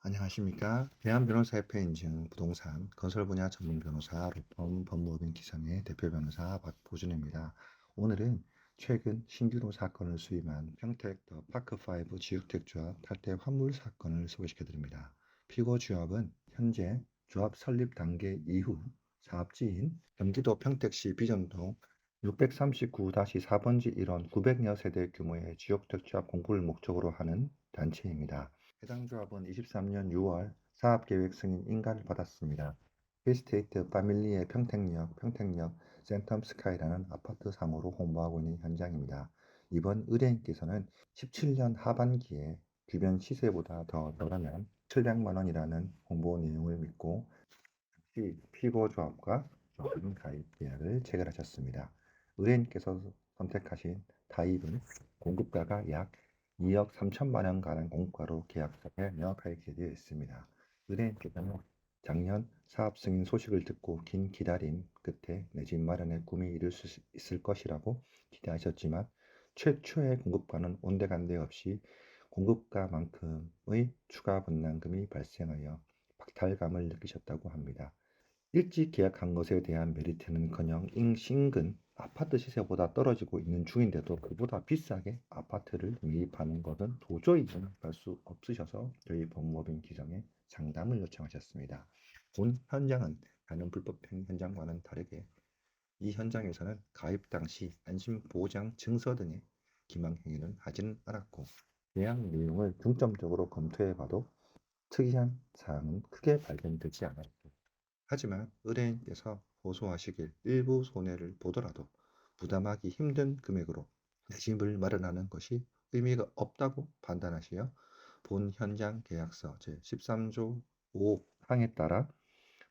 안녕하십니까. 대한변호사협회 인증 부동산 건설 분야 전문 변호사 로펌 법무법인 기성의 대표 변호사 박보준입니다. 오늘은 최근 신규로 사건을 수임한 평택 더 파크5 지역택조합 탈퇴 환물 사건을 소개시켜 드립니다. 피고 조합은 현재 조합 설립 단계 이후 사업지인 경기도 평택시 비전동 639-4번지 1원 900여 세대 규모의 지역택조합 공부를 목적으로 하는 단체입니다. 해당 조합은 23년 6월 사업계획 승인 인가를 받았습니다. 힐스테이트 파밀리의 평택역 센텀 스카이라는 아파트 상호로 홍보하고 있는 현장입니다. 이번 의뢰인께서는 17년 하반기에 주변 시세보다 더 저렴한 700만 원이라는 홍보 내용을 믿고 피고 조합과 조합원 가입 계약을 체결하셨습니다. 의뢰인께서 선택하신 타입은 공급가가 약 2억 3천만 원가량 공급가로 계약서에 명확하게 기재되어 있습니다. 의뢰인께서는 작년 사업 승인 소식을 듣고 긴 기다림 끝에 내 집 마련의 꿈이 이룰 수 있을 것이라고 기대하셨지만 최초의 공급가는 온데간데 없이 공급가만큼의 추가 분담금이 발생하여 박탈감을 느끼셨다고 합니다. 일찍 계약한 것에 대한 메리트는커녕 인근 아파트 시세보다 떨어지고 있는 중인데도 그보다 비싸게 아파트를 매입하는 것은 도저히 용납할 수 없으셔서 저희 법무법인 기성에 상담을 요청하셨습니다. 본 현장은 다른 불법행 현장과는 다르게 이 현장에서는 가입 당시 안심보장 증서 등의 기망행위는 하지는 않았고 계약 내용을 중점적으로 검토해봐도 특이한 사항은 크게 발견되지 않았습니다. 하지만 의뢰인께서 호소하시길 일부 손해를 보더라도 부담하기 힘든 금액으로 내 집을 마련하는 것이 의미가 없다고 판단하시어 본 현장 계약서 제13조 5항에 따라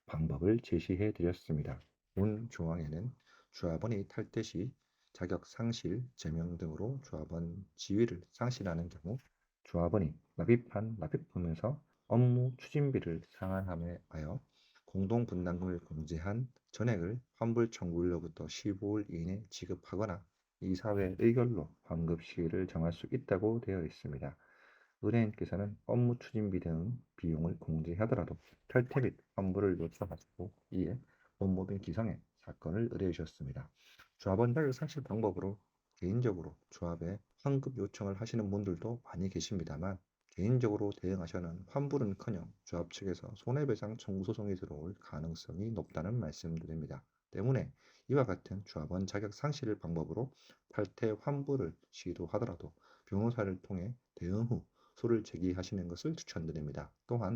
방법을 제시해 드렸습니다. 본 조항에는 조합원이 탈퇴 시 자격 상실, 제명 등으로 조합원 지위를 상실하는 경우 조합원이 납입한 납입금에서 업무 추진비를 상환함에 하여 공동분담금을 공제한 전액을 환불 청구일로부터 15일 이내 지급하거나 이사회 의결로 환급 시기를 정할 수 있다고 되어 있습니다. 의뢰인께서는 업무 추진비 등 비용을 공제하더라도 탈퇴 및 환불을 요청하시고 이에 법무법인 기성에 사건을 의뢰해 주셨습니다. 조합원 자격 상실 방법으로 개인적으로 조합에 환급 요청을 하시는 분들도 많이 계십니다만 개인적으로 대응하셔는 환불은커녕 조합 측에서 손해배상 청구 소송이 들어올 가능성이 높다는 말씀드립니다. 때문에 이와 같은 조합원 자격 상실 방법으로 탈퇴 환불을 시도하더라도 변호사를 통해 대응 후 소를 제기하시는 것을 추천드립니다. 또한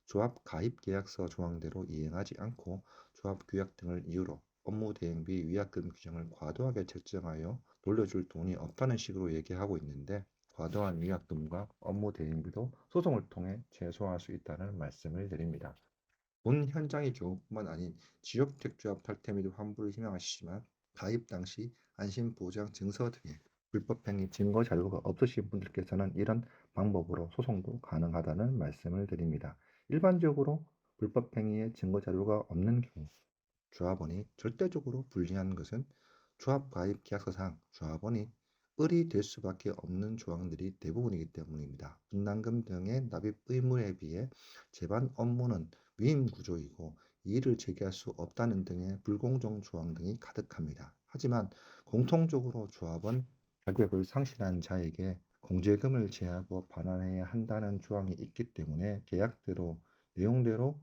조합 가입 계약서 조항대로 이행하지 않고 조합 규약 등을 이유로 업무 대행비 위약금 규정을 과도하게 책정하여 돌려줄 돈이 없다는 식으로 얘기하고 있는데 과도한 위약금과 업무 대행비도 소송을 통해 제소할 수 있다는 말씀을 드립니다. 본 현장의 경우뿐만 아닌 지역택조합 탈퇴 및 환불을 희망하시지만 가입 당시 안심보장 증서 등의 불법행위 증거 자료가 없으신 분들께서는 이런 방법으로 소송도 가능하다는 말씀을 드립니다. 일반적으로 불법행위의 증거 자료가 없는 경우 조합원이 절대적으로 불리한 것은 조합 가입 계약서상 조합원이 을이 될 수밖에 없는 조항들이 대부분이기 때문입니다. 분담금 등의 납입 의무에 비해 재반 업무는 위임 구조이고 이의를 제기할 수 없다는 등의 불공정 조항 등이 가득합니다. 하지만 공통적으로 조합원 자격을 상실한 자에게 공제금을 제하고 반환해야 한다는 조항이 있기 때문에 계약대로 내용대로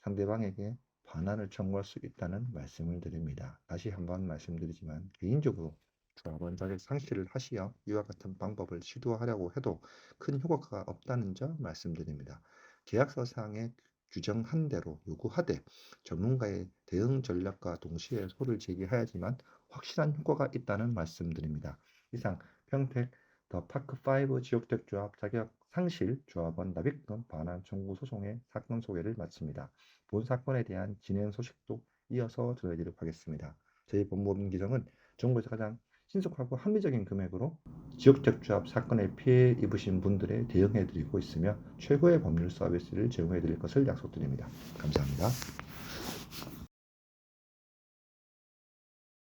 상대방에게 반환을 청구할 수 있다는 말씀을 드립니다. 다시 한번 말씀드리지만 개인적으로 조합원 자격 상실을 하시어 이와 같은 방법을 시도하려고 해도 큰 효과가 없다는 점 말씀드립니다. 계약서상에 규정한 대로 요구하되 전문가의 대응 전략과 동시에 소를 제기해야지만 확실한 효과가 있다는 말씀드립니다. 이상 평택 더 파크5 지역택조합 자격 상실 조합원 납입금 반환 청구 소송의 사건 소개를 마칩니다. 본 사건에 대한 진행 소식도 이어서 전해드리도록 하겠습니다. 저희 법무법인 기정은 정부에서 가장 신속하고 합리적인 금액으로 지역택조합 사건에 피해 입으신 분들에 대응해드리고 있으며 최고의 법률 서비스를 제공해드릴 것을 약속드립니다. 감사합니다.